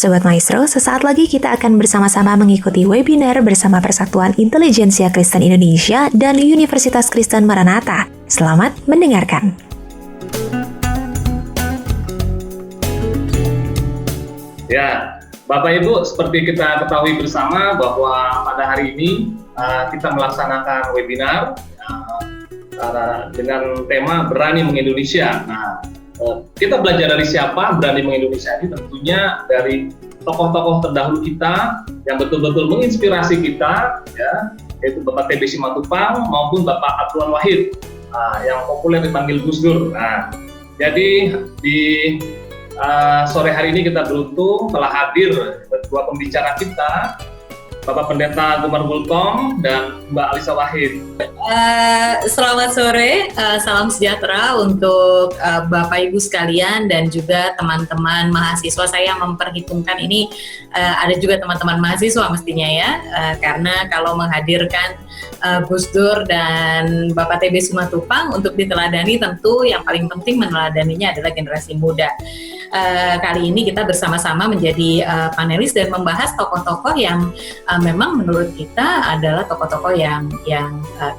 Sobat Maestro, sesaat lagi kita akan bersama-sama mengikuti webinar bersama Persatuan Intelijensia Kristen Indonesia dan Universitas Kristen Maranatha. Selamat mendengarkan. Ya, Bapak Ibu, seperti kita ketahui bersama bahwa pada hari ini kita melaksanakan webinar dengan tema Berani Mengindonesia. Nah, kita belajar dari siapa Berani Mengindonesia ini? Tentunya dari tokoh-tokoh terdahulu kita yang betul-betul menginspirasi kita, ya, yaitu Bapak TB Simatupang maupun Bapak Abdullah Wahid yang populer dipanggil Gus Dur. Nah, jadi di sore hari ini kita beruntung telah hadir dua pembicara kita, Bapak Pendeta Gumar Bultom dan Mbak Alisa Wahid. Selamat sore, salam sejahtera untuk Bapak Ibu sekalian dan juga teman-teman mahasiswa. Saya memperhitungkan ini ada juga teman-teman mahasiswa mestinya ya, karena kalau menghadirkan Gus Dur dan Bapak TB Simatupang untuk diteladani, tentu yang paling penting meneladaninya adalah generasi muda. Kali ini kita bersama-sama menjadi panelis dan membahas tokoh-tokoh yang memang menurut kita adalah tokoh-tokoh yang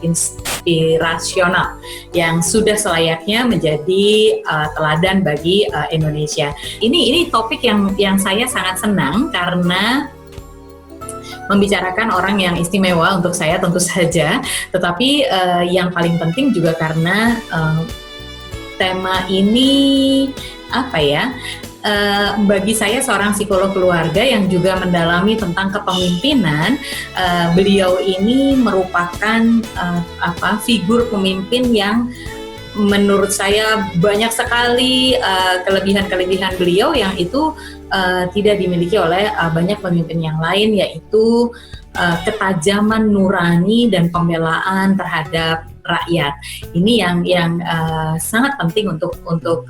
inspirasional, yang sudah selayaknya menjadi teladan bagi Indonesia. Ini topik yang saya sangat senang karena membicarakan orang yang istimewa untuk saya tentu saja, tetapi yang paling penting juga karena tema ini bagi saya seorang psikolog keluarga yang juga mendalami tentang kepemimpinan, beliau ini merupakan figur pemimpin yang menurut saya banyak sekali kelebihan-kelebihan beliau yang itu tidak dimiliki oleh banyak pemimpin yang lain, yaitu ketajaman nurani dan pembelaan terhadap rakyat. Ini yang sangat penting untuk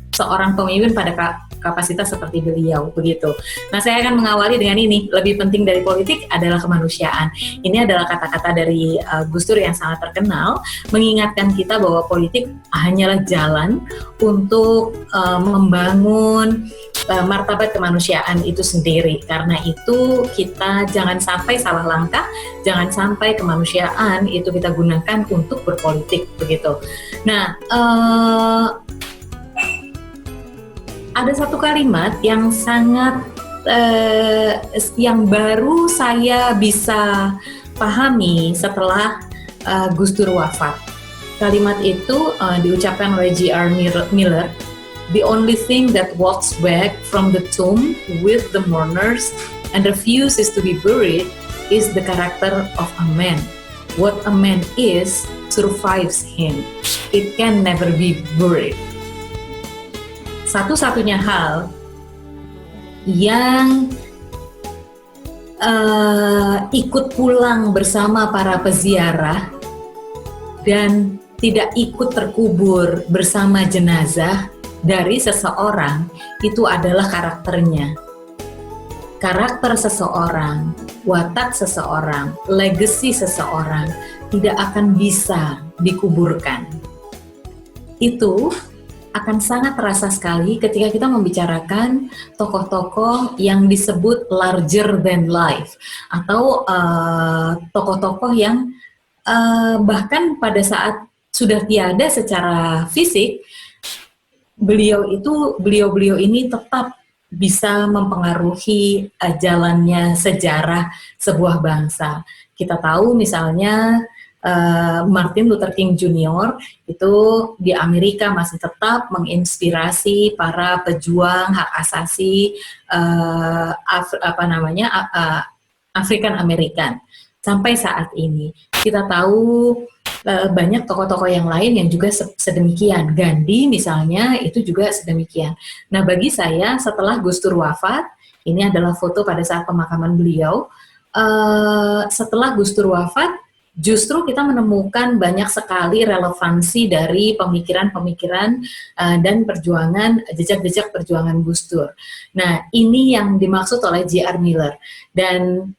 seorang pemimpin pada kapasitas seperti beliau, begitu. Nah, saya akan mengawali dengan ini. Lebih penting dari politik adalah kemanusiaan. Ini adalah kata-kata dari Gus Dur yang sangat terkenal, mengingatkan kita bahwa politik hanyalah jalan untuk membangun martabat kemanusiaan itu sendiri. Karena itu kita jangan sampai salah langkah, jangan sampai kemanusiaan itu kita gunakan untuk berpolitik, begitu. Nah, ada satu kalimat yang sangat yang baru saya bisa pahami setelah Gus Dur wafat. Kalimat itu diucapkan oleh J.R. Miller. The only thing that walks back from the tomb with the mourners and refuses to be buried is the character of a man. What a man is survives him. It can never be buried. Satu-satunya hal yang ikut pulang bersama para peziarah dan tidak ikut terkubur bersama jenazah dari seseorang itu adalah karakternya. Karakter seseorang, watak seseorang, legacy seseorang tidak akan bisa dikuburkan. Itu akan sangat terasa sekali ketika kita membicarakan tokoh-tokoh yang disebut larger than life, atau tokoh-tokoh yang bahkan pada saat sudah tiada secara fisik, beliau ini tetap bisa mempengaruhi jalannya sejarah sebuah bangsa. Kita tahu misalnya Martin Luther King Jr. itu di Amerika masih tetap menginspirasi para pejuang hak asasi African American sampai saat ini. Kita tahu banyak tokoh-tokoh yang lain yang juga sedemikian. Gandhi misalnya itu juga sedemikian. Nah, bagi saya setelah Gus Dur wafat, ini adalah foto pada saat pemakaman beliau. Setelah Gus Dur wafat, justru kita menemukan banyak sekali relevansi dari pemikiran-pemikiran dan perjuangan, jejak-jejak perjuangan Gus Dur. Nah, ini yang dimaksud oleh J.R. Miller. Dan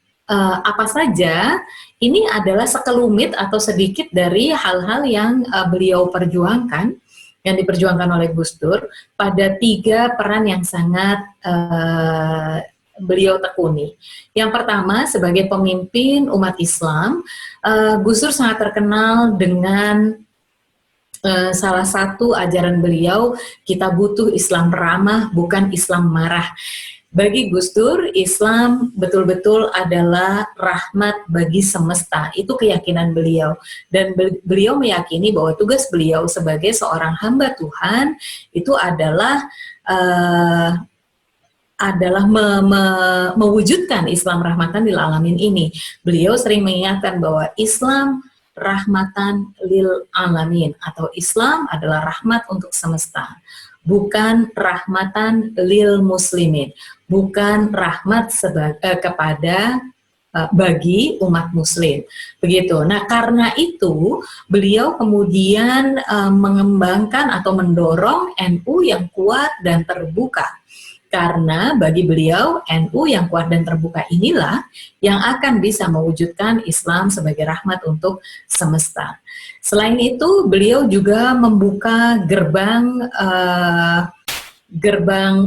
apa saja, ini adalah sekelumit atau sedikit dari hal-hal yang beliau perjuangkan yang diperjuangkan oleh Gus Dur pada 3 peran yang sangat beliau tekuni. Yang pertama, sebagai pemimpin umat Islam, Gus Dur sangat terkenal dengan salah satu ajaran beliau, kita butuh Islam ramah, bukan Islam marah. Bagi Gus Dur, Islam betul-betul adalah rahmat bagi semesta. Itu keyakinan beliau. Dan beliau meyakini bahwa tugas beliau sebagai seorang hamba Tuhan itu adalah mewujudkan Islam rahmatan lil alamin ini. Beliau sering mengingatkan bahwa Islam rahmatan lil alamin, atau Islam adalah rahmat untuk semesta, bukan rahmatan lil muslimin, bukan rahmat kepada bagi umat muslim. Begitu. Nah, karena itu beliau kemudian mengembangkan atau mendorong NU yang kuat dan terbuka. Karena bagi beliau, NU yang kuat dan terbuka inilah yang akan bisa mewujudkan Islam sebagai rahmat untuk semesta. Selain itu, beliau juga membuka gerbang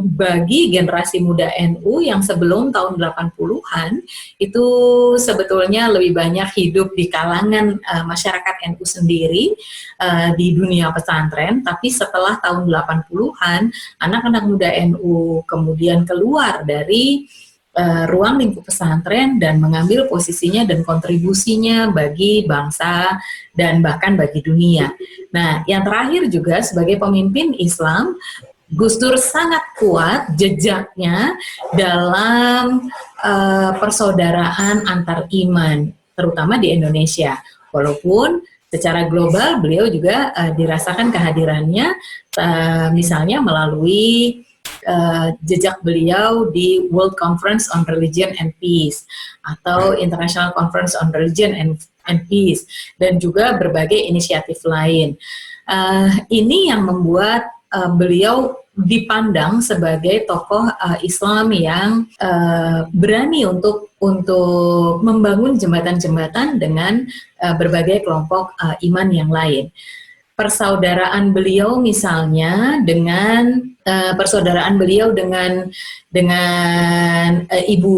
bagi generasi muda NU yang sebelum tahun 80-an itu sebetulnya lebih banyak hidup di kalangan masyarakat NU sendiri di dunia pesantren, tapi setelah tahun 80-an anak-anak muda NU kemudian keluar dari ruang lingkup pesantren dan mengambil posisinya dan kontribusinya bagi bangsa dan bahkan bagi dunia. Nah, yang terakhir juga sebagai pemimpin Islam, Gus Dur sangat kuat jejaknya dalam persaudaraan antar iman, terutama di Indonesia. Walaupun secara global beliau juga dirasakan kehadirannya, misalnya melalui jejak beliau di World Conference on Religion and Peace atau International Conference on Religion and Peace, dan juga berbagai inisiatif lain. Ini yang membuat beliau dipandang sebagai tokoh Islam yang berani untuk membangun jembatan-jembatan dengan berbagai kelompok iman yang lain. Persaudaraan beliau misalnya dengan Ibu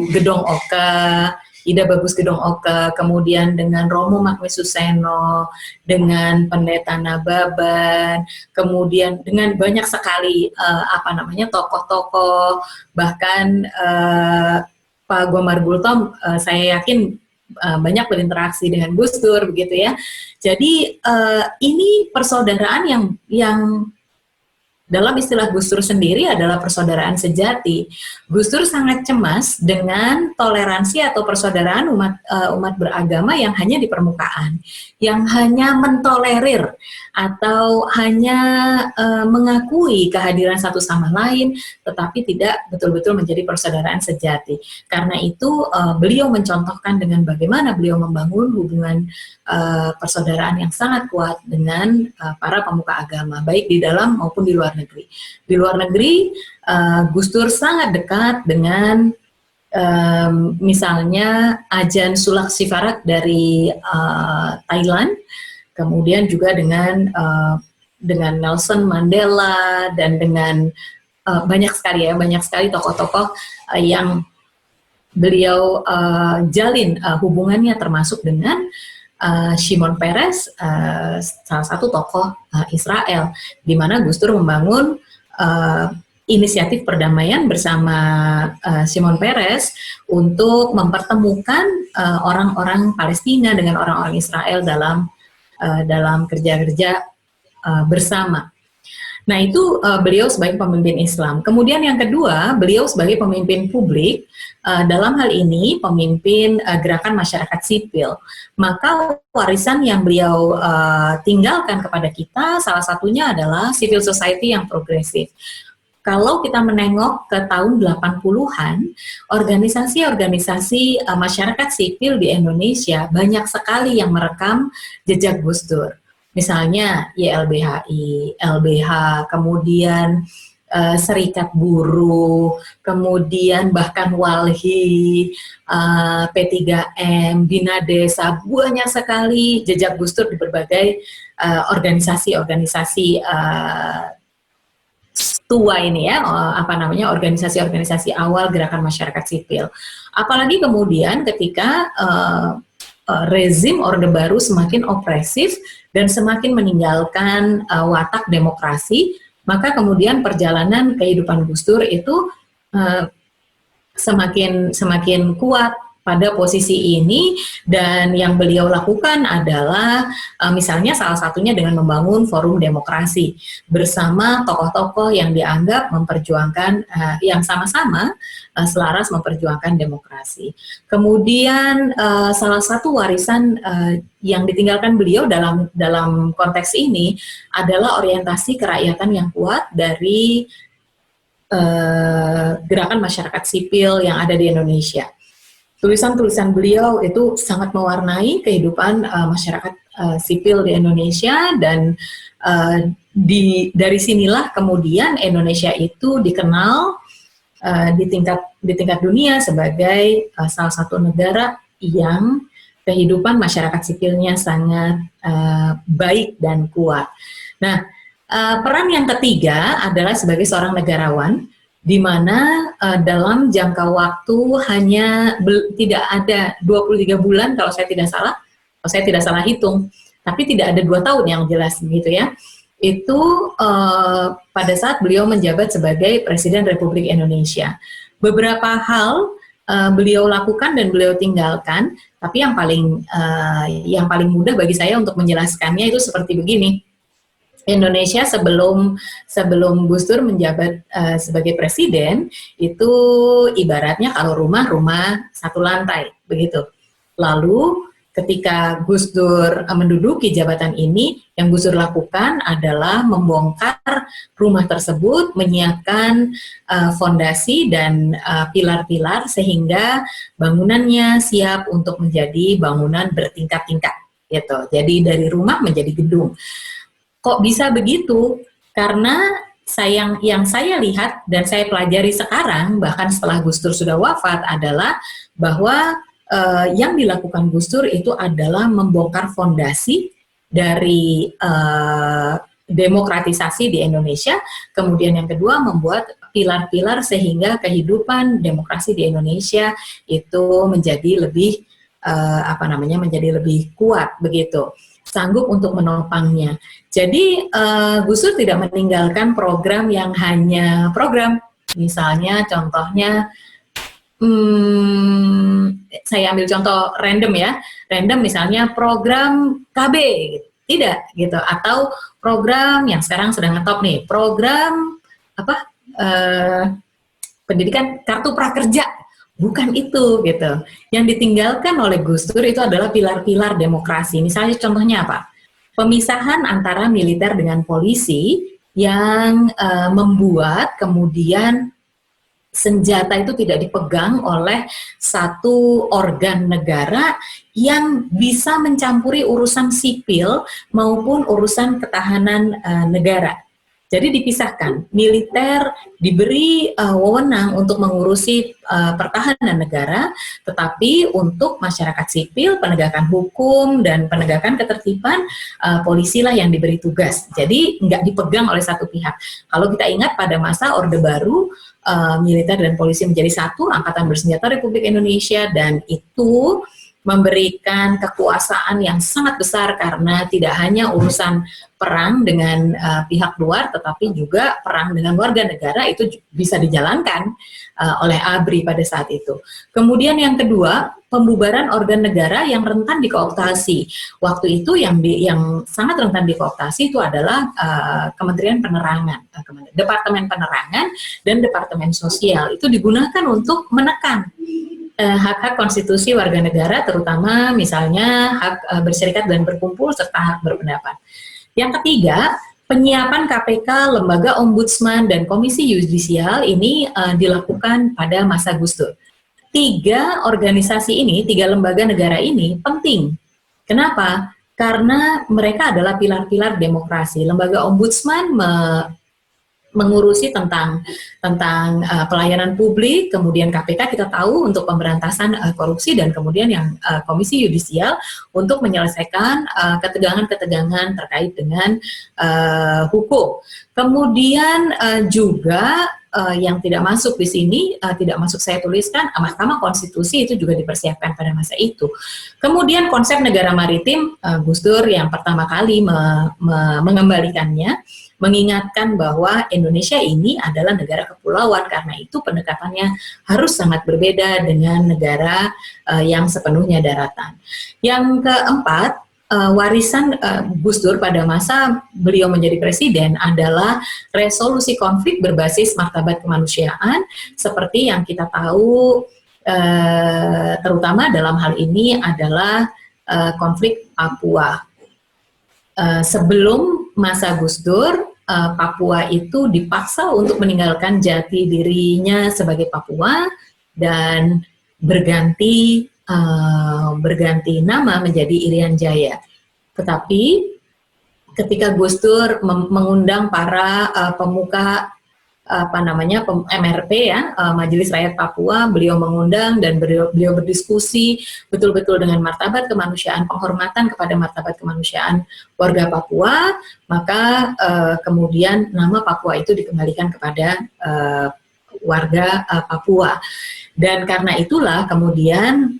Gedong Oka, Ida Bagus Gedong Oka, kemudian dengan Romo Magni Suseno, dengan Pendeta Nababan, kemudian dengan banyak sekali tokoh-tokoh, bahkan Pak Gomar Gultom, saya yakin banyak berinteraksi dengan Gus Dur, begitu ya. Jadi ini persaudaraan yang dalam istilah Gus Dur sendiri adalah persaudaraan sejati. Gus Dur sangat cemas dengan toleransi atau persaudaraan umat beragama yang hanya di permukaan, yang hanya mentolerir atau hanya mengakui kehadiran satu sama lain, tetapi tidak betul-betul menjadi persaudaraan sejati. Karena itu beliau mencontohkan dengan bagaimana beliau membangun hubungan persaudaraan yang sangat kuat dengan para pemuka agama, baik di dalam maupun di luar negeri. Di luar negeri, Gus Dur sangat dekat dengan misalnya Ajahn Sulak Sivarak dari Thailand, kemudian juga dengan Nelson Mandela, dan dengan banyak sekali tokoh-tokoh yang beliau jalin hubungannya, termasuk dengan Shimon Peres, salah satu tokoh Israel, di mana Gus Dur membangun inisiatif perdamaian bersama Shimon Peres untuk mempertemukan orang-orang Palestina dengan orang-orang Israel dalam kerja-kerja bersama. Nah, itu beliau sebagai pemimpin Islam. Kemudian yang kedua, beliau sebagai pemimpin publik, dalam hal ini pemimpin gerakan masyarakat sipil. Maka warisan yang beliau tinggalkan kepada kita salah satunya adalah civil society yang progresif. Kalau kita menengok ke tahun 80-an, organisasi-organisasi masyarakat sipil di Indonesia banyak sekali yang merekam jejak Gus Dur. Misalnya YLBHI, LBH, kemudian Serikat Buruh, kemudian bahkan Walhi, P3M, Bina Desa, banyak sekali jejak Gus Dur di berbagai organisasi-organisasi tua ini ya, organisasi-organisasi awal gerakan masyarakat sipil. Apalagi kemudian ketika rezim Orde Baru semakin opresif dan semakin meninggalkan watak demokrasi, maka kemudian perjalanan kehidupan Gus Dur itu semakin kuat pada posisi ini, dan yang beliau lakukan adalah misalnya salah satunya dengan membangun forum demokrasi bersama tokoh-tokoh yang dianggap memperjuangkan yang sama-sama selaras memperjuangkan demokrasi. Kemudian salah satu warisan yang ditinggalkan beliau dalam konteks ini adalah orientasi kerakyatan yang kuat dari gerakan masyarakat sipil yang ada di Indonesia. Tulisan-tulisan beliau itu sangat mewarnai kehidupan masyarakat sipil di Indonesia, dan dari sinilah kemudian Indonesia itu dikenal di tingkat dunia sebagai salah satu negara yang kehidupan masyarakat sipilnya sangat baik dan kuat. Nah, peran yang ketiga adalah sebagai seorang negarawan, di mana dalam jangka waktu hanya tidak ada 23 bulan kalau saya tidak salah hitung, tapi tidak ada 2 tahun yang jelas gitu ya. Itu pada saat beliau menjabat sebagai Presiden Republik Indonesia. Beberapa hal beliau lakukan dan beliau tinggalkan, tapi yang paling mudah bagi saya untuk menjelaskannya itu seperti begini. Indonesia sebelum Gus Dur menjabat sebagai presiden itu ibaratnya kalau rumah satu lantai begitu. Lalu ketika Gus Dur menduduki jabatan ini, yang Gus Dur lakukan adalah membongkar rumah tersebut, menyiapkan fondasi dan pilar-pilar sehingga bangunannya siap untuk menjadi bangunan bertingkat-tingkat gitu. Jadi dari rumah menjadi gedung. Kok bisa begitu? Karena yang saya lihat dan saya pelajari sekarang, bahkan setelah Gus Dur sudah wafat, adalah bahwa yang dilakukan Gus Dur itu adalah membongkar fondasi dari demokratisasi di Indonesia, kemudian yang kedua membuat pilar-pilar sehingga kehidupan demokrasi di Indonesia itu menjadi lebih menjadi lebih kuat begitu, sanggup untuk menopangnya. Jadi Gus Dur tidak meninggalkan program yang hanya program, misalnya contohnya saya ambil contoh random misalnya program KB, tidak gitu, atau program yang sekarang sedang ngetop nih, program pendidikan kartu prakerja, bukan itu gitu. Yang ditinggalkan oleh Gus Dur itu adalah pilar-pilar demokrasi. Misalnya contohnya apa? Pemisahan antara militer dengan polisi yang membuat kemudian senjata itu tidak dipegang oleh satu organ negara yang bisa mencampuri urusan sipil maupun urusan ketahanan negara. Jadi dipisahkan, militer diberi wewenang untuk mengurusi pertahanan negara, tetapi untuk masyarakat sipil, penegakan hukum dan penegakan ketertiban, polisilah yang diberi tugas. Jadi nggak dipegang oleh satu pihak. Kalau kita ingat pada masa Orde Baru, militer dan polisi menjadi satu, Angkatan Bersenjata Republik Indonesia, dan itu memberikan kekuasaan yang sangat besar karena tidak hanya urusan perang dengan pihak luar, tetapi juga perang dengan warga negara itu bisa dijalankan oleh ABRI pada saat itu. Kemudian yang kedua, pembubaran organ negara yang rentan dikooptasi. Waktu itu yang sangat rentan dikooptasi itu adalah Kementerian Penerangan, Departemen Penerangan dan Departemen Sosial. Itu digunakan untuk menekan hak-hak konstitusi warga negara, terutama misalnya hak berserikat dan berkumpul serta hak berpendapat. Yang ketiga, penyiapan KPK, Lembaga Ombudsman, dan Komisi Yudisial ini dilakukan pada masa Gus Dur. 3 organisasi ini, 3 lembaga negara ini penting. Kenapa? Karena mereka adalah pilar-pilar demokrasi. Lembaga Ombudsman mengurusi tentang pelayanan publik, kemudian KPK kita tahu untuk pemberantasan korupsi, dan kemudian yang Komisi Yudisial untuk menyelesaikan ketegangan-ketegangan terkait dengan hukum. Kemudian juga yang tidak masuk di sini, tidak masuk saya tuliskan, Mahkamah Konstitusi itu juga dipersiapkan pada masa itu. Kemudian konsep negara maritim, Gus Dur yang pertama kali mengembalikannya, mengingatkan bahwa Indonesia ini adalah negara kepulauan, karena itu pendekatannya harus sangat berbeda dengan negara yang sepenuhnya daratan. Yang keempat, warisan Gus Dur pada masa beliau menjadi presiden adalah resolusi konflik berbasis martabat kemanusiaan, seperti yang kita tahu terutama dalam hal ini adalah konflik Papua. Sebelum masa Gus Dur, Papua itu dipaksa untuk meninggalkan jati dirinya sebagai Papua dan berganti nama menjadi Irian Jaya. Tetapi ketika Gus Dur mengundang para pemuka MRP ya, Majelis Rakyat Papua, beliau mengundang dan beliau berdiskusi betul-betul dengan martabat kemanusiaan, penghormatan kepada martabat kemanusiaan warga Papua, maka kemudian nama Papua itu dikembalikan kepada warga Papua. Dan karena itulah kemudian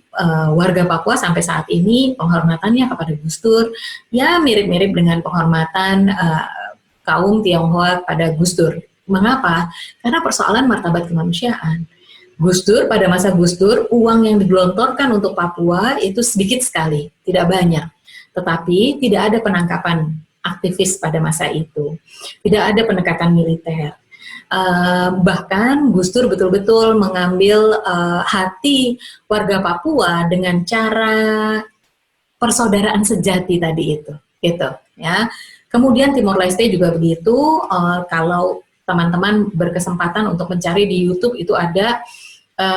warga Papua sampai saat ini penghormatannya kepada Gus Dur ya mirip-mirip dengan penghormatan kaum Tionghoa pada Gus Dur. Mengapa? Karena persoalan martabat kemanusiaan. Gus Dur, pada masa Gus Dur, uang yang digelontorkan untuk Papua itu sedikit sekali, tidak banyak. Tetapi tidak ada penangkapan aktivis pada masa itu. Tidak ada pendekatan militer. Bahkan Gus Dur betul-betul mengambil hati warga Papua dengan cara persaudaraan sejati tadi itu, gitu ya. Kemudian Timor Leste juga begitu. Kalau teman-teman berkesempatan untuk mencari di YouTube, itu ada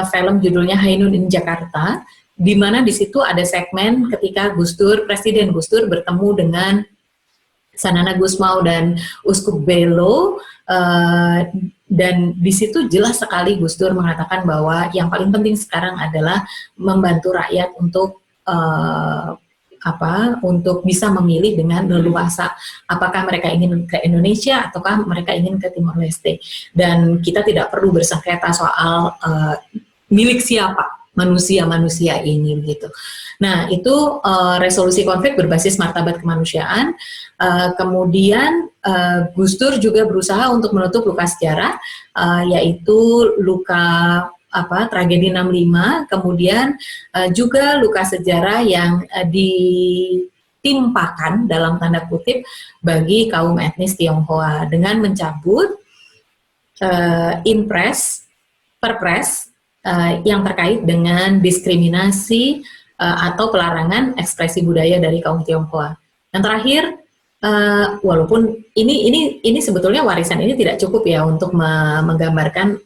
film judulnya Hainun in Jakarta, di mana di situ ada segmen ketika Presiden Gus Dur bertemu dengan Sanana Gusmao dan Uskup Belo, dan di situ jelas sekali Gus Dur mengatakan bahwa yang paling penting sekarang adalah membantu rakyat untuk untuk bisa memilih dengan leluasa apakah mereka ingin ke Indonesia ataukah mereka ingin ke Timor Leste, dan kita tidak perlu bersengketa soal milik siapa manusia ini gitu. Nah, itu resolusi konflik berbasis martabat kemanusiaan. Kemudian Gus Dur juga berusaha untuk menutup luka sejarah, yaitu luka tragedi 65, kemudian juga luka sejarah yang ditimpakan dalam tanda kutip bagi kaum etnis Tionghoa dengan mencabut perpres yang terkait dengan diskriminasi atau pelarangan ekspresi budaya dari kaum Tionghoa. Yang terakhir, walaupun ini sebetulnya warisan ini tidak cukup ya untuk menggambarkan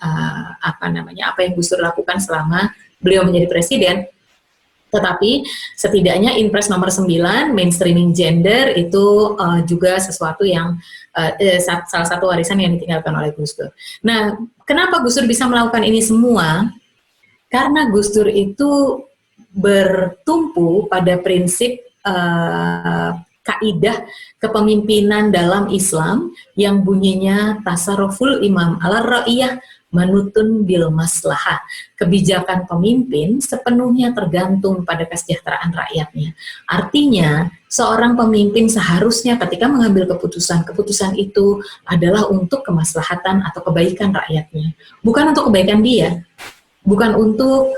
apa yang Gus Dur lakukan selama beliau menjadi presiden, tetapi setidaknya Inpres nomor 9 mainstreaming gender itu juga sesuatu yang salah satu warisan yang ditinggalkan oleh Gus Dur. Nah, kenapa Gus Dur bisa melakukan ini semua? Karena Gus Dur itu bertumpu pada prinsip kaidah kepemimpinan dalam Islam yang bunyinya tasarruful imam ala ra'iyah manutun bil maslahah. Kebijakan pemimpin sepenuhnya tergantung pada kesejahteraan rakyatnya. Artinya, seorang pemimpin seharusnya ketika mengambil keputusan itu adalah untuk kemaslahatan atau kebaikan rakyatnya. Bukan untuk kebaikan dia, bukan untuk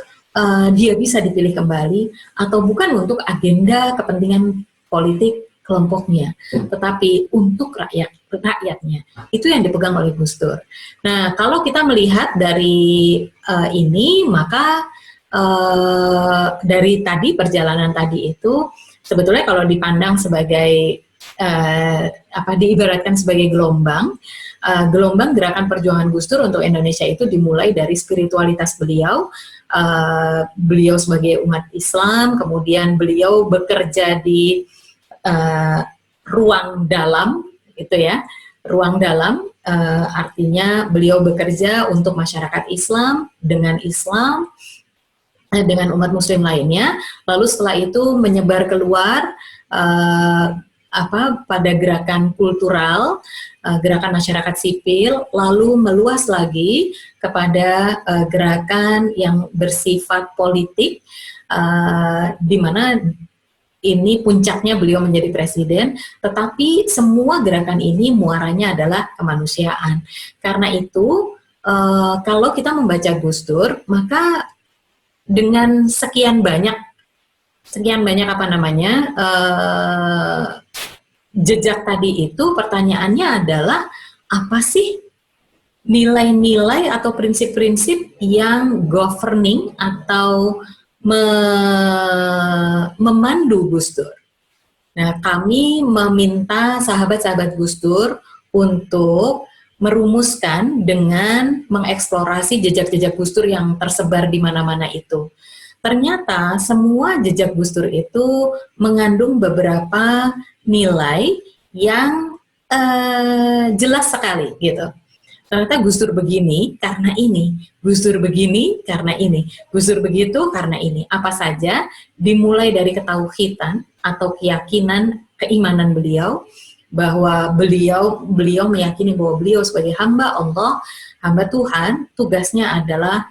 dia bisa dipilih kembali, atau bukan untuk agenda kepentingan politik kelompoknya, tetapi untuk rakyatnya. Itu yang dipegang oleh Gus Dur. Nah, kalau kita melihat dari ini, maka dari tadi perjalanan tadi itu sebetulnya kalau dipandang sebagai diibaratkan sebagai gelombang gerakan perjuangan Gus Dur untuk Indonesia itu dimulai dari spiritualitas beliau. Beliau sebagai umat Islam, kemudian beliau bekerja di ruang dalam, gitu ya, ruang dalam artinya beliau bekerja untuk masyarakat Islam, dengan umat muslim lainnya, lalu setelah itu menyebar keluar pada gerakan kultural, gerakan masyarakat sipil, lalu meluas lagi kepada gerakan yang bersifat politik, di mana ini puncaknya beliau menjadi presiden, tetapi semua gerakan ini muaranya adalah kemanusiaan. Karena itu, kalau kita membaca Gus Dur, maka dengan sekian banyak jejak tadi itu, pertanyaannya adalah apa sih nilai-nilai atau prinsip-prinsip yang governing atau memandu Gus Dur. Nah, kami meminta sahabat-sahabat Gus Dur untuk merumuskan dengan mengeksplorasi jejak-jejak Gus Dur yang tersebar di mana-mana itu. Ternyata semua jejak Gus Dur itu mengandung beberapa nilai yang jelas sekali gitu. Ternyata Gus Dur begini karena ini, Gus Dur begini karena ini, Gus Dur begitu karena ini. Apa saja, dimulai dari ketauhidan atau keyakinan, keimanan beliau, bahwa beliau meyakini bahwa beliau sebagai hamba Allah, hamba Tuhan, tugasnya adalah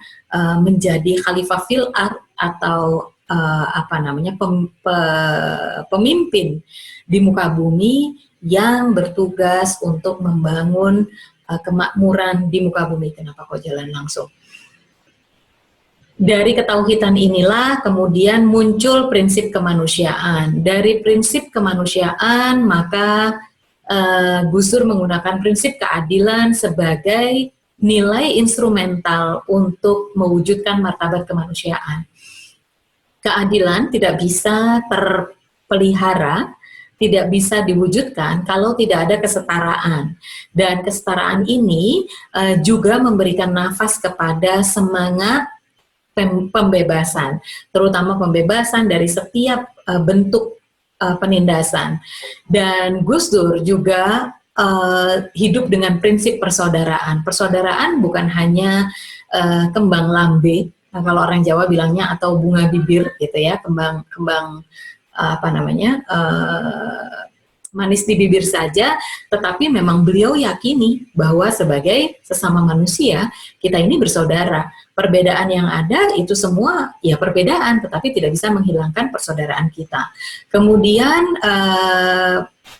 menjadi khalifah fil ard atau pemimpin di muka bumi yang bertugas untuk membangun kemakmuran di muka bumi. Kenapa kok jalan langsung? Dari ketauhidan inilah kemudian muncul prinsip kemanusiaan. Dari prinsip kemanusiaan maka Gus Dur menggunakan prinsip keadilan sebagai nilai instrumental untuk mewujudkan martabat kemanusiaan. Keadilan tidak bisa terpelihara, tidak bisa diwujudkan kalau tidak ada kesetaraan. Dan kesetaraan ini juga memberikan nafas kepada semangat pembebasan, terutama pembebasan dari setiap bentuk penindasan. Dan Gus Dur juga hidup dengan prinsip persaudaraan. Persaudaraan bukan hanya kembang lambe, kalau orang Jawa bilangnya, atau bunga bibir gitu ya, kembang manis di bibir saja, tetapi memang beliau yakini bahwa sebagai sesama manusia kita ini bersaudara. Perbedaan yang ada itu semua ya perbedaan, tetapi tidak bisa menghilangkan persaudaraan kita. Kemudian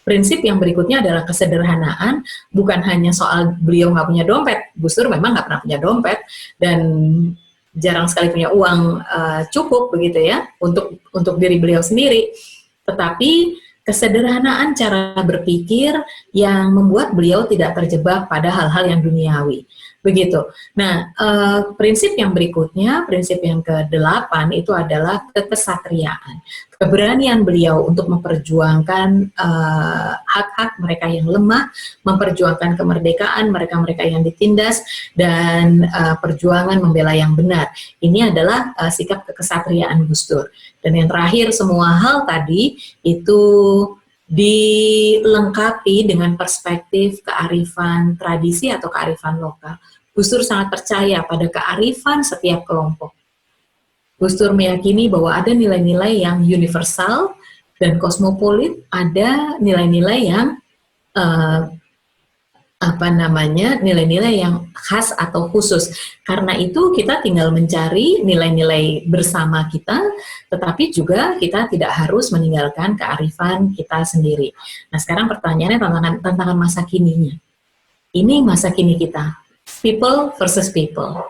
prinsip yang berikutnya adalah kesederhanaan. Bukan hanya soal beliau nggak punya dompet, Gus Dur memang nggak pernah punya dompet dan jarang sekali punya uang cukup begitu ya untuk diri beliau sendiri. Tetapi kesederhanaan cara berpikir yang membuat beliau tidak terjebak pada hal-hal yang duniawi. Begitu. Nah, prinsip yang berikutnya, prinsip yang ke-8 itu adalah kekesatriaan. Keberanian beliau untuk memperjuangkan hak-hak mereka yang lemah, memperjuangkan kemerdekaan mereka-mereka yang ditindas, dan perjuangan membela yang benar. Ini adalah sikap kekesatriaan Gus Dur. Dan yang terakhir, semua hal tadi itu dilengkapi dengan perspektif kearifan tradisi atau kearifan lokal. Gus Dur sangat percaya pada kearifan setiap kelompok. Gus Dur meyakini bahwa ada nilai-nilai yang universal dan kosmopolit, ada nilai-nilai yang nilai-nilai yang khas atau khusus. Karena itu kita tinggal mencari nilai-nilai bersama kita, tetapi juga kita tidak harus meninggalkan kearifan kita sendiri. Nah, sekarang pertanyaannya tantangan masa kininya. Ini masa kini kita, people versus people.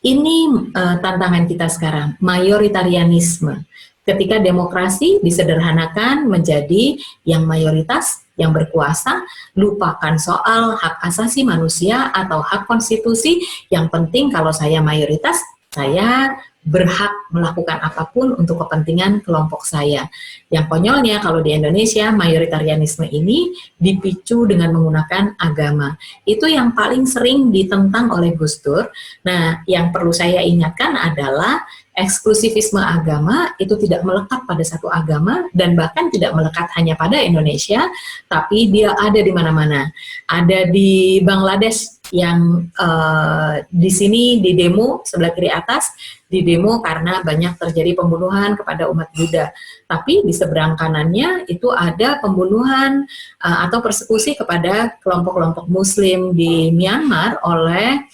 Ini tantangan kita sekarang, mayoritarianisme. Ketika demokrasi disederhanakan menjadi yang mayoritas, yang berkuasa, lupakan soal hak asasi manusia atau hak konstitusi. Yang penting kalau saya mayoritas, saya berhak melakukan apapun untuk kepentingan kelompok saya. Yang konyolnya kalau di Indonesia, mayoritarianisme ini dipicu dengan menggunakan agama. Itu yang paling sering ditentang oleh Gus Dur. Nah, yang perlu saya ingatkan adalah eksklusivisme agama itu tidak melekat pada satu agama dan bahkan tidak melekat hanya pada Indonesia, tapi dia ada di mana-mana. Ada di Bangladesh yang di sini di demo sebelah kiri atas, di demo karena banyak terjadi pembunuhan kepada umat Buddha. Tapi di seberang kanannya itu ada pembunuhan atau persekusi kepada kelompok-kelompok Muslim di Myanmar oleh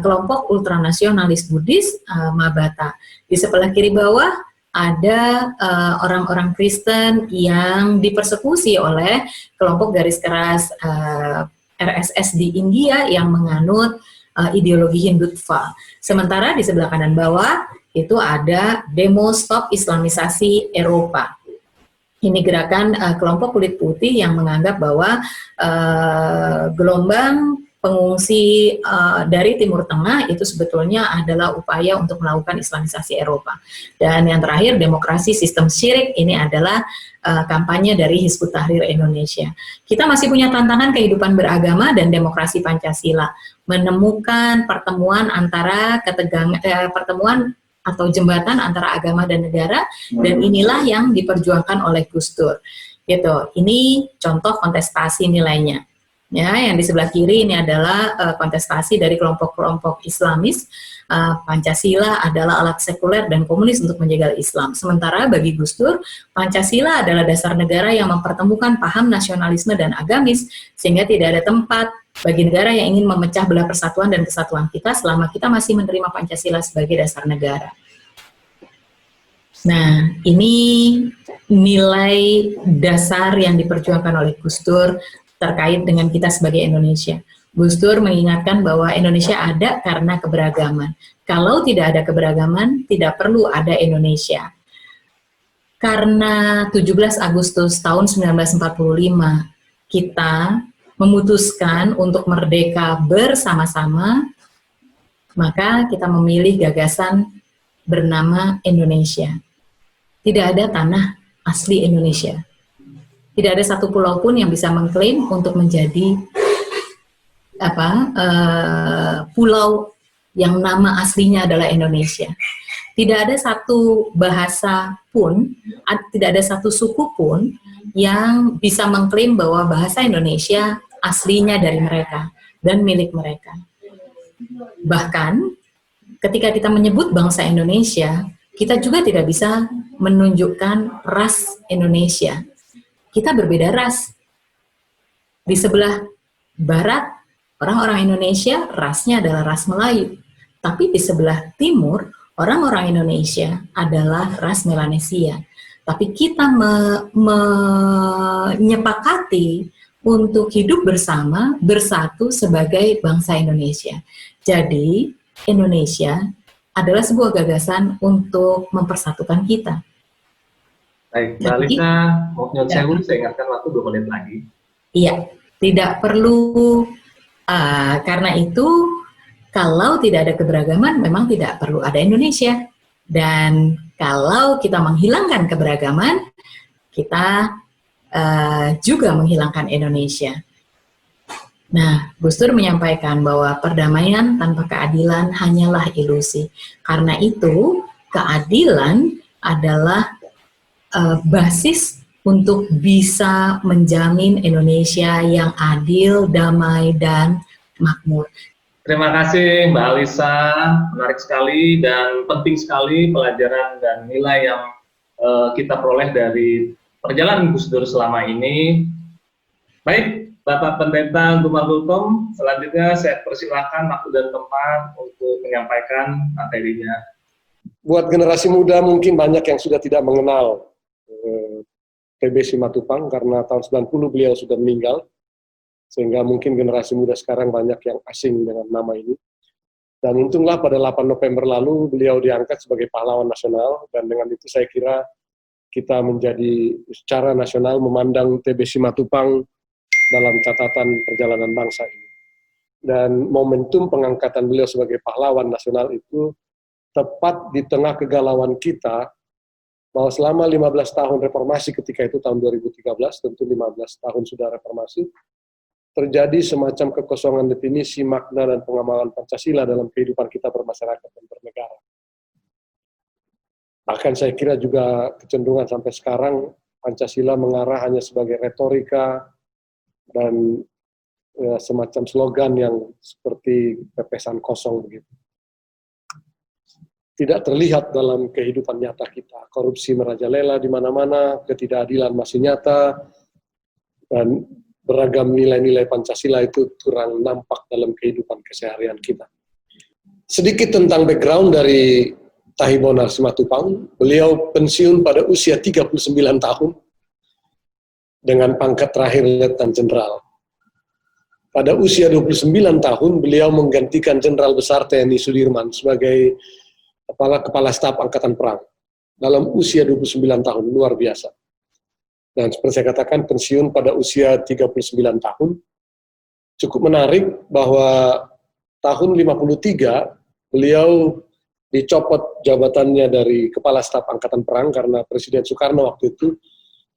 kelompok ultranasionalis Buddhis Mabata. Di sebelah kiri bawah ada orang-orang Kristen yang dipersekusi oleh kelompok garis keras RSS di India yang menganut ideologi Hindutva. Sementara di sebelah kanan bawah itu ada demo Stop Islamisasi Eropa. Ini gerakan kelompok kulit putih yang menganggap bahwa gelombang pengungsi dari Timur Tengah itu sebetulnya adalah upaya untuk melakukan Islamisasi Eropa. Dan yang terakhir, demokrasi sistem syirik, ini adalah kampanye dari Hizbut Tahrir Indonesia. Kita masih punya tantangan kehidupan beragama dan demokrasi Pancasila, menemukan pertemuan antara pertemuan atau jembatan antara agama dan negara, dan inilah yang diperjuangkan oleh Gus Dur. Gitu. Ini contoh kontestasi nilainya. Ya, yang di sebelah kiri ini adalah kontestasi dari kelompok-kelompok Islamis. Pancasila adalah alat sekuler dan komunis untuk menjaga Islam. Sementara bagi Gus Dur, Pancasila adalah dasar negara yang mempertemukan paham nasionalisme dan agamis, sehingga tidak ada tempat bagi negara yang ingin memecah belah persatuan dan kesatuan kita selama kita masih menerima Pancasila sebagai dasar negara. Nah, ini nilai dasar yang diperjuangkan oleh Gus Dur terkait dengan kita sebagai Indonesia. Gus Dur mengingatkan bahwa Indonesia ada karena keberagaman. Kalau tidak ada keberagaman, tidak perlu ada Indonesia. Karena 17 Agustus tahun 1945 kita memutuskan untuk merdeka bersama-sama, maka kita memilih gagasan bernama Indonesia. Tidak ada tanah asli Indonesia. Tidak ada satu pulau pun yang bisa mengklaim untuk menjadi pulau yang nama aslinya adalah Indonesia. Tidak ada satu bahasa pun, tidak ada satu suku pun yang bisa mengklaim bahwa bahasa Indonesia aslinya dari mereka dan milik mereka. Bahkan ketika kita menyebut bangsa Indonesia, kita juga tidak bisa menunjukkan ras Indonesia. Kita berbeda ras. Di sebelah barat, orang-orang Indonesia rasnya adalah ras Melayu. Tapi di sebelah timur, orang-orang Indonesia adalah ras Melanesia. Tapi kita menyepakati untuk hidup bersama, bersatu sebagai bangsa Indonesia. Jadi, Indonesia adalah sebuah gagasan untuk mempersatukan kita. Baik, Mbak Alisa, mau nyot sewu, saya ingatkan waktu 2 menit lagi. Iya, tidak perlu, karena itu, kalau tidak ada keberagaman, memang tidak perlu ada Indonesia. Dan kalau kita menghilangkan keberagaman, kita juga menghilangkan Indonesia. Nah, Gus Dur menyampaikan bahwa perdamaian tanpa keadilan hanyalah ilusi. Karena itu, keadilan adalah basis untuk bisa menjamin Indonesia yang adil, damai, dan makmur. Terima kasih Mbak Alisa, menarik sekali dan penting sekali pelajaran dan nilai yang kita peroleh dari perjalanan Gus Dur selama ini. Baik, Bapak Pendeta Gumar Gultom, selanjutnya saya persilakan waktu dan tempat untuk menyampaikan materinya. Buat generasi muda mungkin banyak yang sudah tidak mengenal TB Simatupang karena tahun 90 beliau sudah meninggal, sehingga mungkin generasi muda sekarang banyak yang asing dengan nama ini. Dan untunglah pada 8 November lalu beliau diangkat sebagai pahlawan nasional, dan dengan itu saya kira kita menjadi secara nasional memandang TB Simatupang dalam catatan perjalanan bangsa ini. Dan momentum pengangkatan beliau sebagai pahlawan nasional itu tepat di tengah kegalauan kita, bahwa selama 15 tahun reformasi ketika itu tahun 2013, tentu 15 tahun sudah reformasi, terjadi semacam kekosongan definisi, makna, dan pengamalan Pancasila dalam kehidupan kita bermasyarakat dan bernegara. Bahkan saya kira juga kecenderungan sampai sekarang Pancasila mengarah hanya sebagai retorika dan semacam slogan yang seperti pepesan kosong begitu. Tidak terlihat dalam kehidupan nyata kita. Korupsi merajalela di mana-mana, ketidakadilan masih nyata, dan beragam nilai-nilai Pancasila itu kurang nampak dalam kehidupan keseharian kita. Sedikit tentang background dari Tahi Bonar Simatupang. Beliau pensiun pada usia 39 tahun dengan pangkat terakhir Letnan Jenderal. Pada usia 29 tahun, beliau menggantikan Jenderal Besar TNI Sudirman sebagai Kepala Staf Angkatan Perang. Dalam usia 29 tahun, luar biasa. Dan seperti saya katakan, pensiun pada usia 39 tahun. Cukup menarik bahwa tahun 53, beliau dicopot jabatannya dari Kepala Staf Angkatan Perang karena Presiden Soekarno waktu itu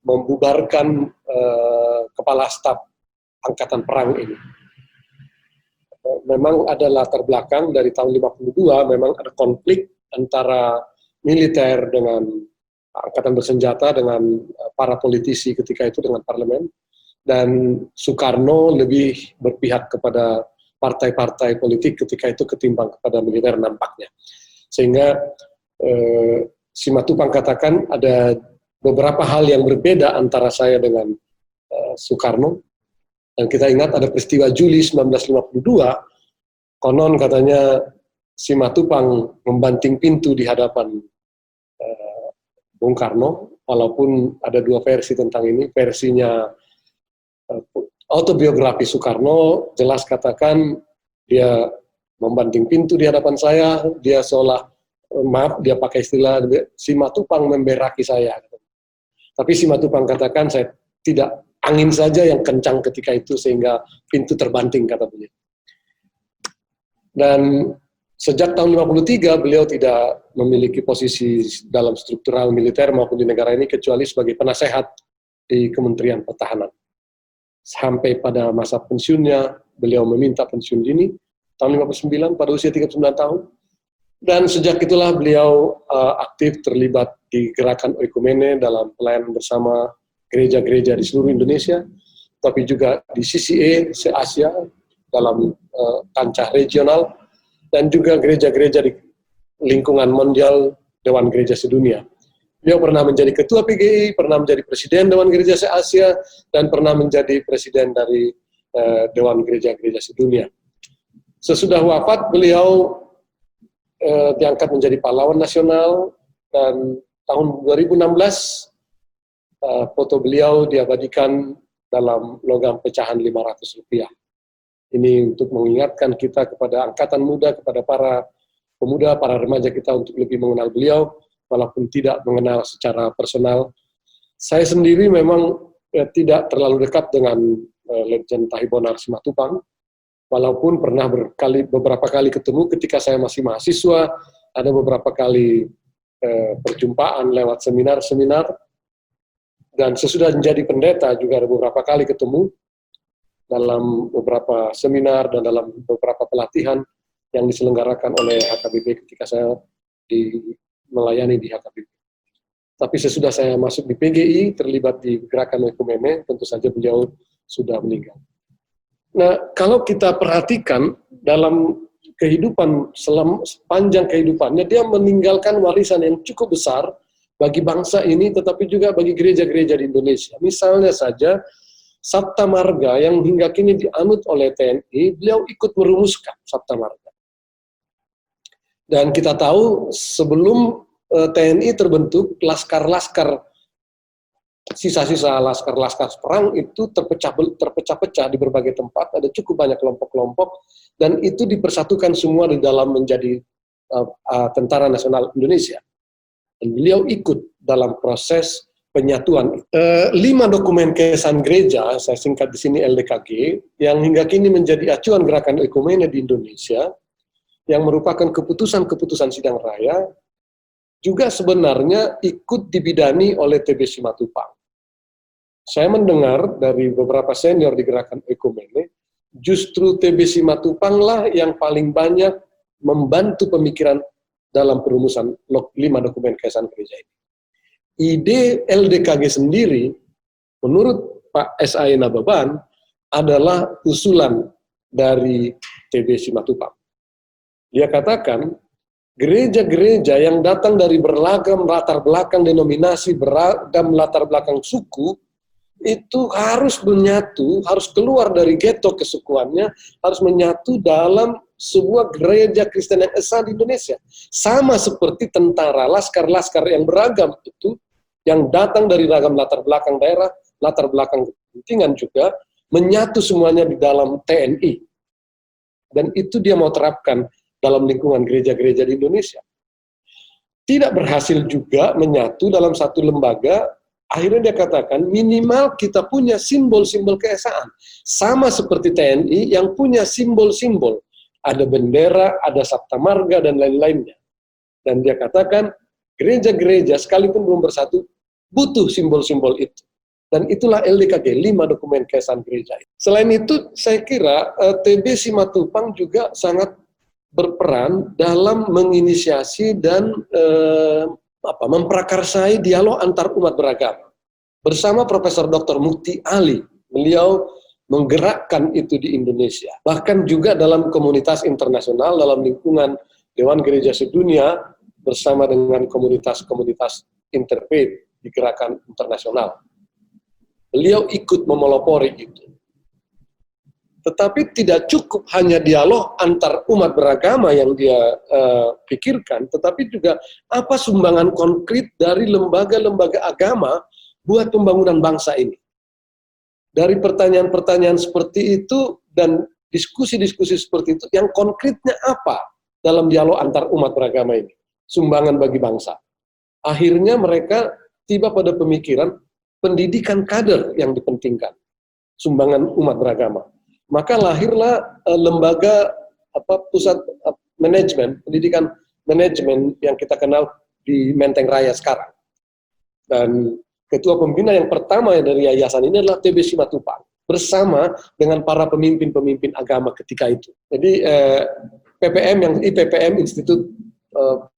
membubarkan Kepala Staf Angkatan Perang ini. Memang ada latar belakang dari tahun 52, memang ada konflik antara militer dengan angkatan bersenjata dengan para politisi ketika itu dengan parlemen, dan Soekarno lebih berpihak kepada partai-partai politik ketika itu ketimbang kepada militer nampaknya. Sehingga Simatupang katakan ada beberapa hal yang berbeda antara saya dengan Soekarno. Dan kita ingat ada peristiwa Juli 1952, konon katanya Simatupang membanting pintu di hadapan Bung Karno, walaupun ada dua versi tentang ini. Versinya autobiografi Soekarno jelas katakan dia membanting pintu di hadapan saya, dia seolah, maaf, dia pakai istilah Simatupang memberaki saya. Tapi Simatupang katakan saya tidak, angin saja yang kencang ketika itu sehingga pintu terbanting, kata beliau. Dan sejak tahun 53 beliau tidak memiliki posisi dalam struktural militer maupun di negara ini kecuali sebagai penasehat di Kementerian Pertahanan. Sampai pada masa pensiunnya beliau meminta pensiun dini tahun 59 pada usia 39 tahun. Dan sejak itulah beliau aktif terlibat di gerakan Oikumene dalam pelayanan bersama gereja-gereja di seluruh Indonesia, tapi juga di CCA, se-Asia, dalam kancah regional, dan juga gereja-gereja di lingkungan mondial Dewan Gereja Sedunia. Beliau pernah menjadi ketua PGI, pernah menjadi presiden Dewan Gereja se-Asia, dan pernah menjadi presiden dari Dewan Gereja-Gereja Sedunia. Sesudah wafat, beliau diangkat menjadi pahlawan nasional, dan tahun 2016 foto beliau diabadikan dalam logam pecahan Rp500. Ini untuk mengingatkan kita kepada angkatan muda, kepada para pemuda, para remaja kita untuk lebih mengenal beliau, walaupun tidak mengenal secara personal. Saya sendiri memang tidak terlalu dekat dengan Letjen Tahi Bonar Simatupang, walaupun pernah beberapa kali ketemu ketika saya masih mahasiswa, ada beberapa kali perjumpaan lewat seminar-seminar, dan sesudah menjadi pendeta juga ada beberapa kali ketemu dalam beberapa seminar dan dalam beberapa pelatihan yang diselenggarakan oleh HKBP ketika saya melayani di HKBP. Tapi sesudah saya masuk di PGI, terlibat di gerakan Oikumene, tentu saja beliau sudah meninggal. Nah, kalau kita perhatikan dalam kehidupan, sepanjang kehidupannya, dia meninggalkan warisan yang cukup besar bagi bangsa ini, tetapi juga bagi gereja-gereja di Indonesia. Misalnya saja, Sabta Marga yang hingga kini dianut oleh TNI, beliau ikut merumuskan Sabta Marga. Dan kita tahu sebelum TNI terbentuk, laskar-laskar, sisa-sisa laskar-laskar perang itu terpecah-pecah di berbagai tempat, ada cukup banyak kelompok-kelompok, dan itu dipersatukan semua di dalam menjadi Tentara Nasional Indonesia. Dan beliau ikut dalam proses penyatuan. 5 dokumen kesan gereja, saya singkat di sini LDKG, yang hingga kini menjadi acuan gerakan Oikumene di Indonesia, yang merupakan keputusan-keputusan sidang raya, juga sebenarnya ikut dibidani oleh TB Simatupang. Saya mendengar dari beberapa senior di gerakan Oikumene, justru TB Simatupang lah yang paling banyak membantu pemikiran dalam perumusan 5 dokumen keesaan gereja ini. Ide LDKG sendiri, menurut Pak S.A.Y. Nababan, adalah usulan dari TB Simatupang. Dia katakan, gereja-gereja yang datang dari beragam latar belakang denominasi, beragam latar belakang suku, itu harus menyatu, harus keluar dari ghetto kesukuannya, harus menyatu dalam sebuah gereja Kristen yang esa di Indonesia. Sama seperti tentara, laskar-laskar yang beragam itu, yang datang dari ragam latar belakang daerah, latar belakang kepentingan juga, menyatu semuanya di dalam TNI. Dan itu dia mau terapkan dalam lingkungan gereja-gereja di Indonesia. Tidak berhasil juga menyatu dalam satu lembaga, akhirnya dia katakan minimal kita punya simbol-simbol keesaan. Sama seperti TNI yang punya simbol-simbol. Ada bendera, ada sabta marga, dan lain-lainnya. Dan dia katakan gereja-gereja sekalipun belum bersatu, butuh simbol-simbol itu. Dan itulah LDKG, 5 dokumen keesaan gereja. Selain itu, saya kira TB Simatupang juga sangat berperan dalam menginisiasi dan memprakarsai dialog antar umat beragama. Bersama Profesor Dr. Mukti Ali, beliau menggerakkan itu di Indonesia. Bahkan juga dalam komunitas internasional, dalam lingkungan Dewan Gereja Sedunia, bersama dengan komunitas-komunitas interfaith di gerakan internasional. Beliau ikut memelopori itu. Tetapi tidak cukup hanya dialog antar umat beragama yang dia pikirkan, tetapi juga apa sumbangan konkret dari lembaga-lembaga agama buat pembangunan bangsa ini. Dari pertanyaan-pertanyaan seperti itu dan diskusi-diskusi seperti itu, yang konkretnya apa dalam dialog antar umat beragama ini? Sumbangan bagi bangsa. Akhirnya mereka tiba pada pemikiran pendidikan kader yang dipentingkan, sumbangan umat beragama. Maka lahirlah lembaga pusat manajemen, pendidikan manajemen yang kita kenal di Menteng Raya sekarang. Dan ketua pembina yang pertama dari yayasan ini adalah TB Simatupang, bersama dengan para pemimpin-pemimpin agama ketika itu. Jadi IPPM, Institut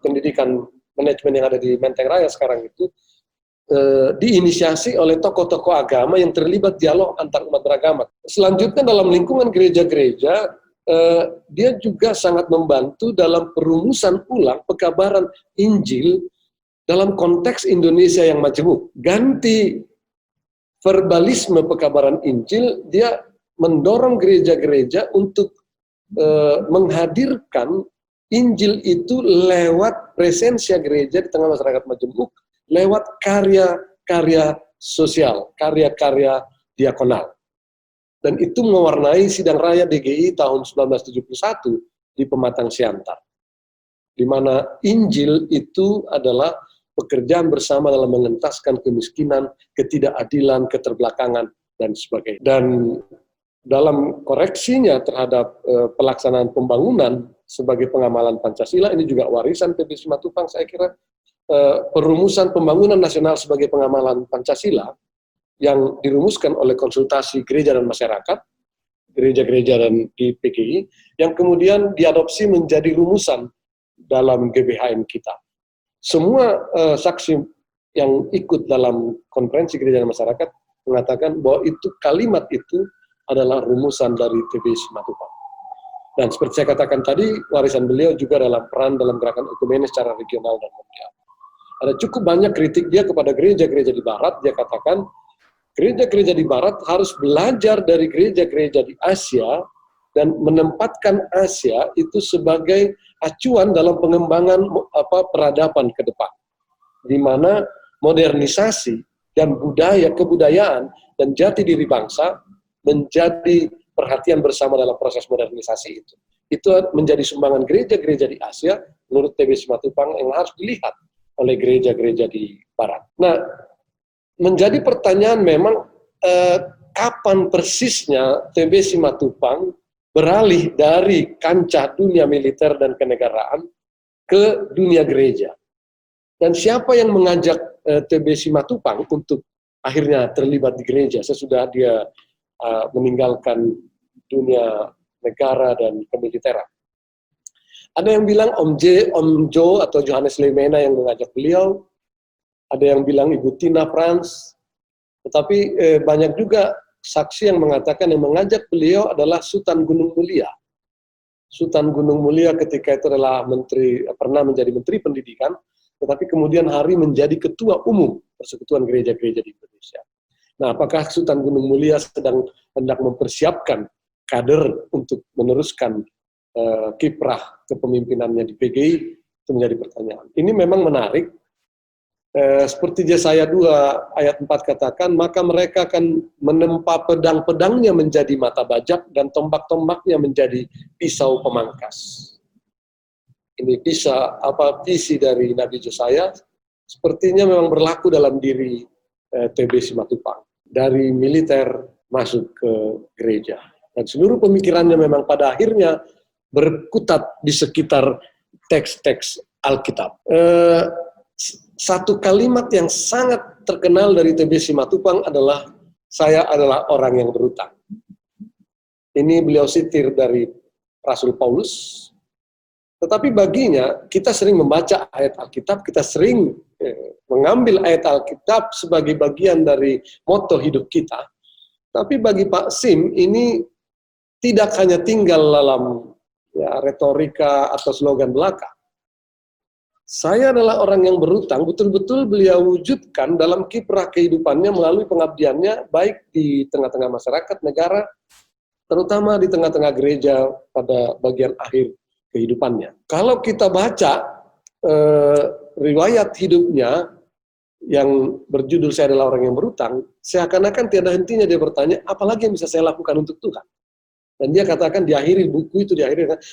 Pendidikan Manajemen yang ada di Menteng Raya sekarang itu, diinisiasi oleh tokoh-tokoh agama yang terlibat dialog antar umat beragama. Selanjutnya dalam lingkungan gereja-gereja, dia juga sangat membantu dalam perumusan ulang pekabaran Injil dalam konteks Indonesia yang majemuk. Ganti verbalisme pekabaran Injil, dia mendorong gereja-gereja untuk menghadirkan Injil itu lewat presensia gereja di tengah masyarakat majemuk, lewat karya-karya sosial, karya-karya diakonal. Dan itu mewarnai sidang raya DGI tahun 1971 di Pematang Siantar, di mana Injil itu adalah pekerjaan bersama dalam mengentaskan kemiskinan, ketidakadilan, keterbelakangan, dan sebagainya. Dan dalam koreksinya terhadap pelaksanaan pembangunan sebagai pengamalan Pancasila, ini juga warisan TB Simatupang, saya kira, perumusan pembangunan nasional sebagai pengamalan Pancasila yang dirumuskan oleh konsultasi gereja dan masyarakat, gereja-gereja dan di PGI, yang kemudian diadopsi menjadi rumusan dalam GBHM kita. Semua saksi yang ikut dalam konferensi gereja dan masyarakat mengatakan bahwa itu kalimat itu adalah rumusan dari TB Simatupang. Dan seperti saya katakan tadi, warisan beliau juga dalam peran dalam gerakan ekumenis secara regional dan mondial. Ada cukup banyak kritik dia kepada gereja-gereja di Barat. Dia katakan, gereja-gereja di Barat harus belajar dari gereja-gereja di Asia dan menempatkan Asia itu sebagai acuan dalam pengembangan peradaban ke depan, di mana modernisasi dan kebudayaan dan jati diri bangsa menjadi perhatian bersama dalam proses modernisasi itu. Itu menjadi sumbangan gereja-gereja di Asia menurut TB Simatupang yang harus dilihat oleh gereja-gereja di Barat. Nah, menjadi pertanyaan memang kapan persisnya TB Simatupang beralih dari kancah dunia militer dan kenegaraan ke dunia gereja. Dan siapa yang mengajak TB Simatupang untuk akhirnya terlibat di gereja sesudah dia meninggalkan dunia negara dan kemiliteran? Ada yang bilang Om Jo atau Johannes Lemena yang mengajak beliau, ada yang bilang Ibu Tina Franz, tetapi banyak juga saksi yang mengatakan yang mengajak beliau adalah Sultan Gunung Mulia. Sultan Gunung Mulia ketika itu adalah pernah menjadi Menteri Pendidikan, tetapi kemudian hari menjadi Ketua Umum Persekutuan Gereja-Gereja di Indonesia. Nah, apakah Sultan Gunung Mulia sedang hendak mempersiapkan kader untuk meneruskan kiprah kepemimpinannya di PGI? Itu menjadi pertanyaan. Ini memang menarik. Seperti Yesaya 2 ayat 4 katakan, maka mereka akan menempa pedang-pedangnya menjadi mata bajak dan tombak-tombaknya menjadi pisau pemangkas. Ini visi dari Nabi Yesaya sepertinya memang berlaku dalam diri TB Simatupang. Dari militer masuk ke gereja. Dan seluruh pemikirannya memang pada akhirnya berkutat di sekitar teks-teks Alkitab. Satu kalimat yang sangat terkenal dari TB Simatupang adalah, saya adalah orang yang berutang. Ini beliau sitir dari Rasul Paulus. Tetapi baginya, kita sering membaca ayat Alkitab, kita sering mengambil ayat Alkitab sebagai bagian dari moto hidup kita. Tapi bagi Pak Sim, ini tidak hanya tinggal dalam retorika atau slogan belaka. Saya adalah orang yang berutang, betul-betul beliau wujudkan dalam kiprah kehidupannya melalui pengabdiannya, baik di tengah-tengah masyarakat, negara, terutama di tengah-tengah gereja pada bagian akhir kehidupannya. Kalau kita baca riwayat hidupnya yang berjudul Saya Adalah Orang Yang Berutang, seakan-akan tiada hentinya dia bertanya, apalagi yang bisa saya lakukan untuk Tuhan? Dan dia katakan di akhir buku itu,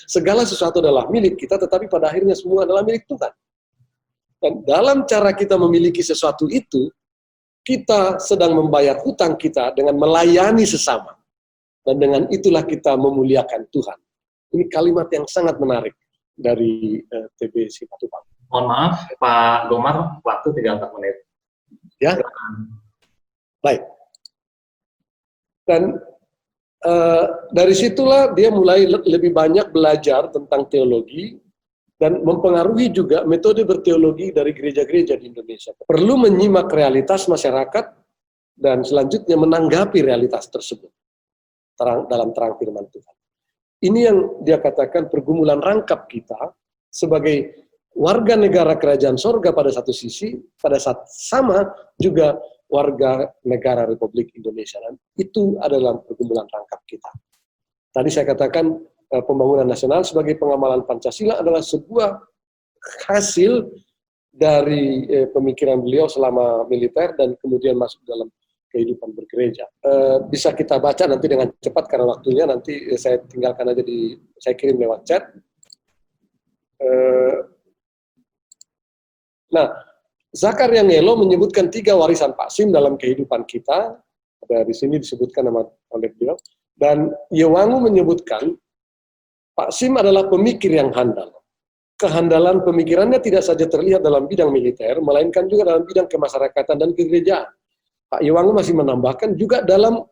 segala sesuatu adalah milik kita, tetapi pada akhirnya semua adalah milik Tuhan. Dan dalam cara kita memiliki sesuatu itu, kita sedang membayar hutang kita dengan melayani sesama. Dan dengan itulah kita memuliakan Tuhan. Ini kalimat yang sangat menarik dari TB Simatupang. Mohon maaf, Pak Gomar, waktu 3-4 menit. Ya, baik. Dan dari situlah dia mulai lebih banyak belajar tentang teologi, dan mempengaruhi juga metode berteologi dari gereja-gereja di Indonesia. Perlu menyimak realitas masyarakat dan selanjutnya menanggapi realitas tersebut dalam terang firman Tuhan. Ini yang dia katakan pergumulan rangkap kita sebagai warga negara kerajaan sorga pada satu sisi, pada saat sama juga warga negara Republik Indonesia. Dan itu adalah pergumulan rangkap kita. Tadi saya katakan pembangunan nasional sebagai pengamalan Pancasila adalah sebuah hasil dari pemikiran beliau selama militer dan kemudian masuk dalam kehidupan bergereja. Bisa kita baca nanti dengan cepat karena waktunya, nanti saya tinggalkan aja saya kirim lewat chat. Nah, Zakaria Ngelo menyebutkan 3 warisan Pak Sim dalam kehidupan kita. Ada di sini disebutkan oleh beliau. Dan Yewangu menyebutkan Pak Sim adalah pemikir yang handal. Kehandalan pemikirannya tidak saja terlihat dalam bidang militer, melainkan juga dalam bidang kemasyarakatan dan kegerejaan. Pak Yewangu masih menambahkan juga dalam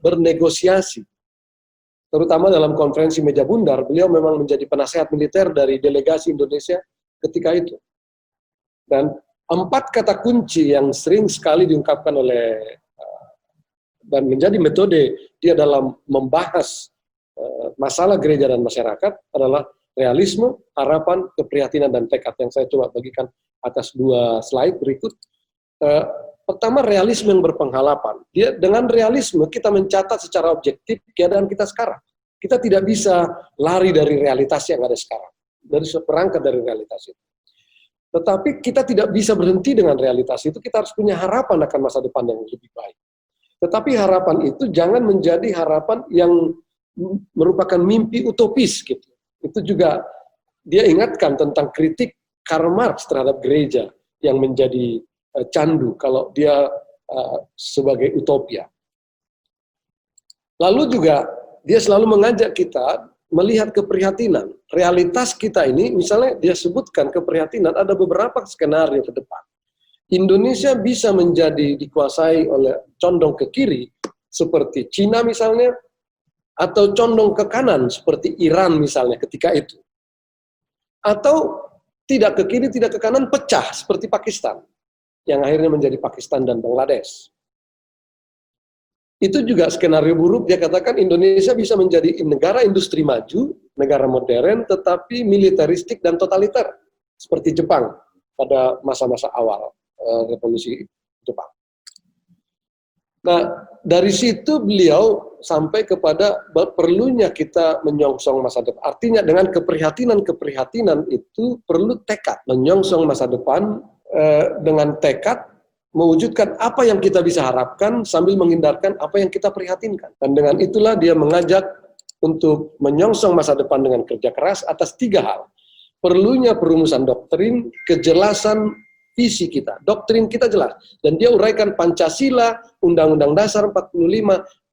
bernegosiasi. Terutama dalam konferensi meja bundar, beliau memang menjadi penasehat militer dari delegasi Indonesia ketika itu. Dan 4 kata kunci yang sering sekali diungkapkan oleh dan menjadi metode dia dalam membahas masalah gereja dan masyarakat adalah realisme, harapan, keprihatinan, dan tekad yang saya coba bagikan atas 2 slide berikut. Pertama, realisme yang berpengharapan. Dengan realisme kita mencatat secara objektif keadaan kita sekarang. Kita tidak bisa lari dari realitas yang ada sekarang, dari seperangkat dari realitas itu. Tetapi kita tidak bisa berhenti dengan realitas itu, kita harus punya harapan akan masa depan yang lebih baik. Tetapi harapan itu jangan menjadi harapan yang merupakan mimpi utopis gitu. Itu juga dia ingatkan tentang kritik Karl Marx terhadap gereja yang menjadi candu kalau dia sebagai utopia. Lalu juga dia selalu mengajak kita melihat keprihatinan. Realitas kita ini, misalnya dia sebutkan keprihatinan, ada beberapa skenario ke depan. Indonesia bisa menjadi dikuasai oleh condong ke kiri, seperti Cina misalnya, atau condong ke kanan, seperti Iran misalnya ketika itu. atau tidak ke kiri, tidak ke kanan, pecah seperti Pakistan, yang akhirnya menjadi Pakistan dan Bangladesh. Itu juga skenario buruk, dia katakan Indonesia bisa menjadi negara industri maju, negara modern, tetapi militeristik dan totaliter, seperti Jepang pada masa-masa awal revolusi Jepang. Nah, dari situ beliau sampai kepada perlunya kita menyongsong masa depan. Artinya dengan keprihatinan itu perlu tekad. Menyongsong masa depan dengan tekad mewujudkan apa yang kita bisa harapkan sambil menghindarkan apa yang kita prihatinkan. Dan dengan itulah dia mengajak untuk menyongsong masa depan dengan kerja keras atas 3 hal. Perlunya perumusan doktrin, kejelasan visi kita, doktrin kita jelas. Dan dia uraikan Pancasila, Undang-Undang Dasar 45,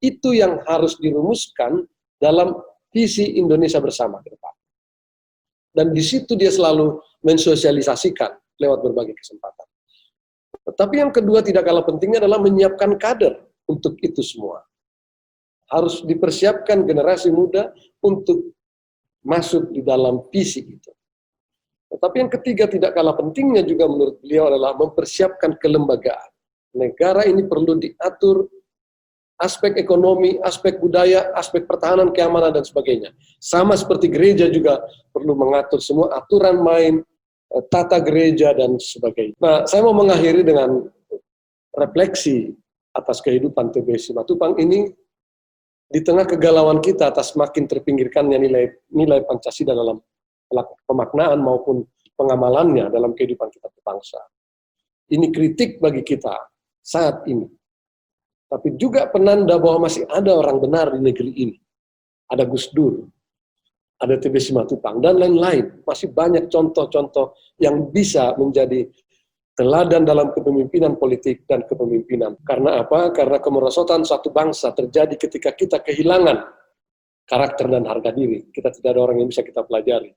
itu yang harus dirumuskan dalam visi Indonesia bersama ke depan. Dan di situ dia selalu mensosialisasikan lewat berbagai kesempatan. Tetapi yang kedua tidak kalah pentingnya adalah menyiapkan kader untuk itu semua. Harus dipersiapkan generasi muda untuk masuk di dalam visi itu. Tetapi yang ketiga tidak kalah pentingnya juga menurut beliau adalah mempersiapkan kelembagaan. Negara ini perlu diatur aspek ekonomi, aspek budaya, aspek pertahanan, keamanan, dan sebagainya. Sama seperti gereja juga perlu mengatur semua aturan main, tata gereja, dan sebagainya. Nah, saya mau mengakhiri dengan refleksi atas kehidupan TBS Simatupang ini di tengah kegalauan kita atas makin terpinggirkannya nilai Pancasila dalam pemaknaan maupun pengamalannya dalam kehidupan kita berbangsa. Ini kritik bagi kita saat ini. Tapi juga penanda bahwa masih ada orang benar di negeri ini. Ada Gus Dur, ada TBS Simatupang, dan lain-lain. Masih banyak contoh-contoh yang bisa menjadi teladan dalam kepemimpinan politik dan kepemimpinan. Karena apa? Karena kemerosotan satu bangsa terjadi ketika kita kehilangan karakter dan harga diri. Kita tidak ada orang yang bisa kita pelajari.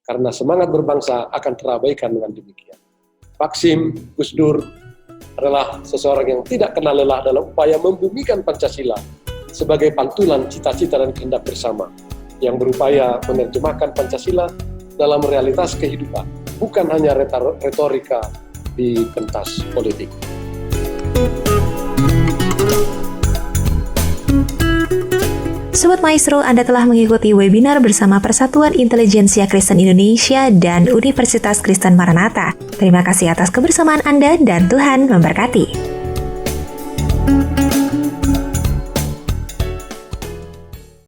Karena semangat berbangsa akan terabaikan dengan demikian. Maxim Gus Dur adalah seseorang yang tidak kenal lelah dalam upaya membumikan Pancasila sebagai pantulan cita-cita dan kehendak bersama yang berupaya menerjemahkan Pancasila dalam realitas kehidupan, bukan hanya retorika di pentas politik. Sobat Maestro, Anda telah mengikuti webinar bersama Persatuan Intelijensia Kristen Indonesia dan Universitas Kristen Maranatha. Terima kasih atas kebersamaan Anda dan Tuhan memberkati.